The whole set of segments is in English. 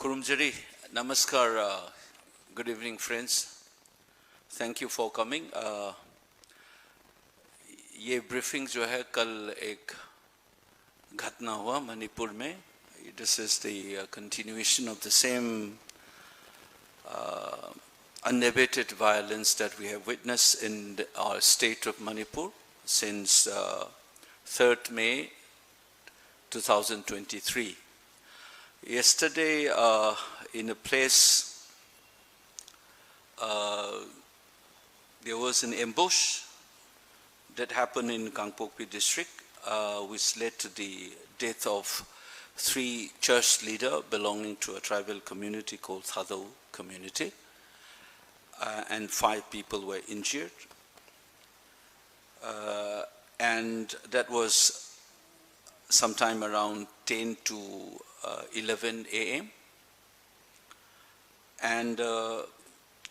Kurumjari, Namaskar, good evening friends. Thank you for coming. ये briefing जो है कल एक घटना हुआ मणिपुर में. This is the continuation of the same unabated violence that we have witnessed in our state of Manipur since 3rd May 2023. Yesterday, in a place, there was an ambush that happened in Kangpokpi district, which led to the death of 3 church leaders belonging to a tribal community called Thadau community, and 5 people were injured. And that was sometime around 10 to 11 a.m. And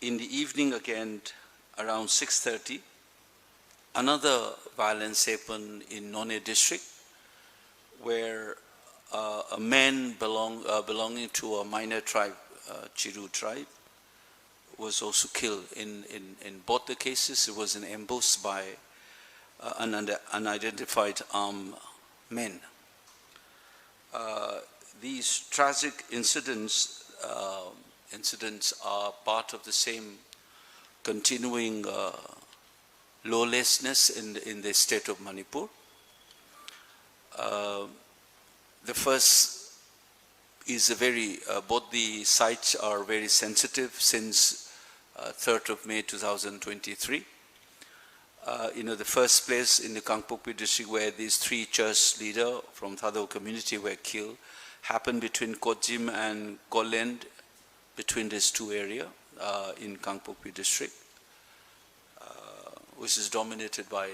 in the evening again, around 6:30, another violence happened in None district, where a man belonging to a minor tribe, Chiru tribe, was also killed. In both the cases, it was an ambush by unidentified armed men. These tragic incidents are part of the same continuing lawlessness in the state of Manipur. The first is both the sites are very sensitive since 3rd of May 2023. The first place in the Kangpokpi district where these 3 church leaders from Thadau community were killed happened between Kojim and Kolend, between these 2 areas in Kangpokpi district, which is dominated by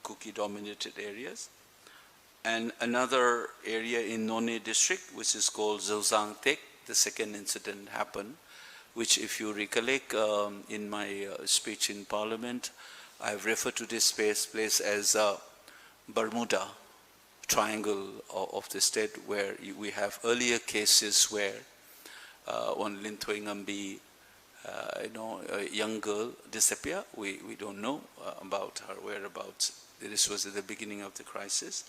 Kuki-dominated areas. And another area in None district, which is called Zozang Tek, the second incident happened, which if you recollect in my speech in Parliament, I have referred to this place as Bermuda Triangle of the state, where we have earlier cases where one Linthoing Ambi, a young girl disappeared. We don't know about her whereabouts. This was at the beginning of the crisis.